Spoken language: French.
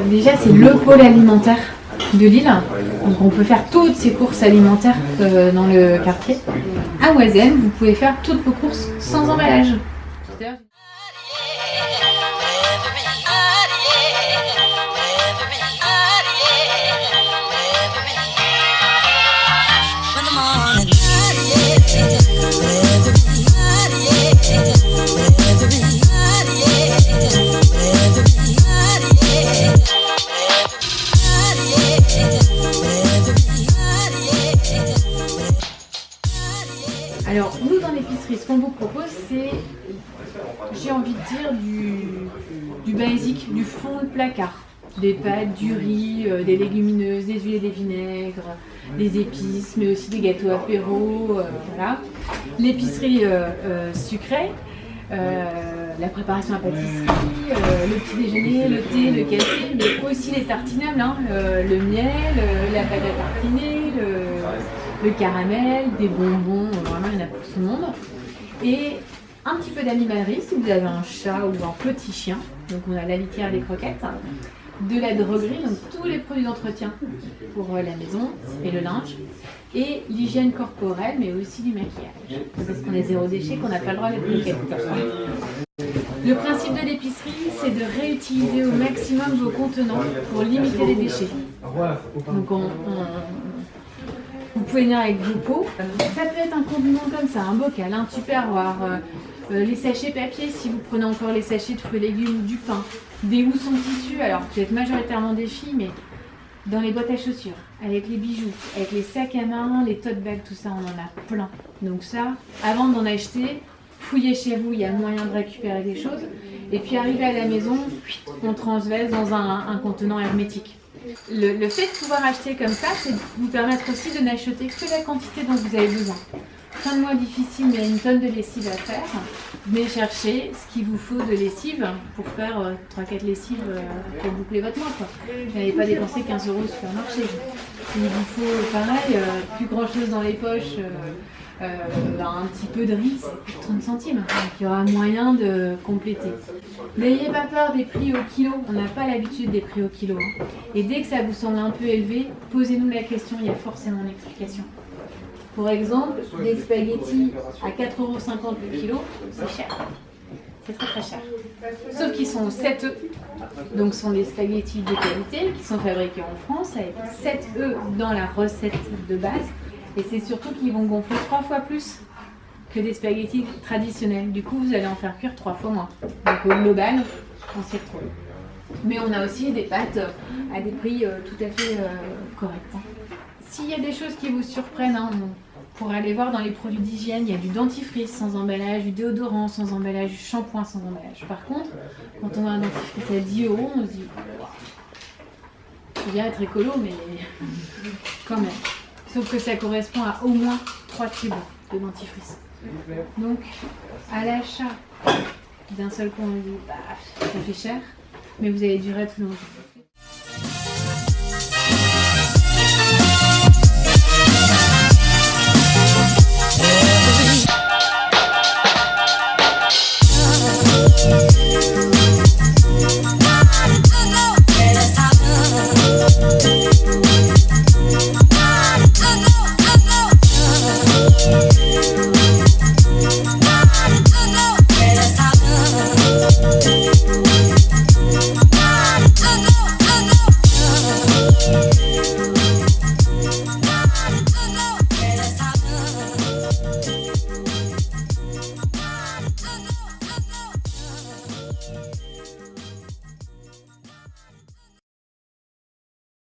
déjà c'est le pôle alimentaire de Lille. Donc on peut faire toutes ces courses alimentaires dans le quartier. À Oisem, vous pouvez faire toutes vos courses sans emballage. Alors nous dans l'épicerie, ce qu'on vous propose c'est, j'ai envie de dire, du basique, du fond de placard. Des pâtes, du riz, des légumineuses, des huiles et des vinaigres, des épices, mais aussi des gâteaux apéro, voilà. L'épicerie sucrée, la préparation à pâtisserie, le petit déjeuner, le thé, le café, mais aussi les tartinables, hein, le miel, la pâte à tartiner, le caramel, des bonbons, vraiment il y en a pour tout le monde. Et un petit peu d'animalerie si vous avez un chat ou un petit chien, donc on a la litière, les croquettes, de la droguerie, donc tous les produits d'entretien pour la maison et le linge, et l'hygiène corporelle, mais aussi du maquillage, parce qu'on est zéro déchet, qu'on n'a pas le droit d'être coquette. Le principe de l'épicerie, c'est de réutiliser au maximum vos contenants pour limiter les déchets. Donc vous pouvez venir avec vos pots. Ça peut être un contenant comme ça, un bocal, un tupperware, les sachets papier si vous prenez encore les sachets de fruits et légumes, du pain, des houssons tissus, alors qui êtes majoritairement des filles, mais dans les boîtes à chaussures, avec les bijoux, avec les sacs à main, les tote bags, tout ça, on en a plein. Donc ça, avant d'en acheter, fouillez chez vous, il y a moyen de récupérer des choses. Et puis arrivé à la maison, on transvase dans un contenant hermétique. Le fait de pouvoir acheter comme ça, c'est de vous permettre aussi de n'acheter que la quantité dont vous avez besoin. Fin de mois difficile, mais il y a une tonne de lessive à faire. Venez chercher ce qu'il vous faut de lessive pour faire 3-4 lessives pour boucler votre mois. Vous n'allez pas dépenser 15 € au supermarché. Il vous faut, pareil, plus grand chose dans les poches, un petit peu de riz, c'est plus de 30 centimes. Donc il y aura moyen de compléter. N'ayez pas peur des prix au kilo, on n'a pas l'habitude des prix au kilo. Hein. Et dès que ça vous semble un peu élevé, posez-nous la question, il y a forcément une explication. Pour exemple, des spaghettis à 4,50 € le kilo, c'est cher. C'est très très cher. Sauf qu'ils sont 7 œufs. Donc ce sont des spaghettis de qualité qui sont fabriqués en France avec 7 œufs dans la recette de base. Et c'est surtout qu'ils vont gonfler 3 fois plus que des spaghettis traditionnels. Du coup, vous allez en faire cuire 3 fois moins. Donc au global, on s'y retrouve. Mais on a aussi des pâtes à des prix tout à fait corrects. Hein. S'il y a des choses qui vous surprennent, hein, pour aller voir dans les produits d'hygiène, il y a du dentifrice sans emballage, du déodorant sans emballage, du shampoing sans emballage. Par contre, quand on a un dentifrice à 10 €, on se dit c'est bien être écolo, mais quand même. Sauf que ça correspond à au moins 3 tubes de dentifrice. Donc, à l'achat, d'un seul coup, on dit ça fait cher, mais vous allez durer plus longtemps.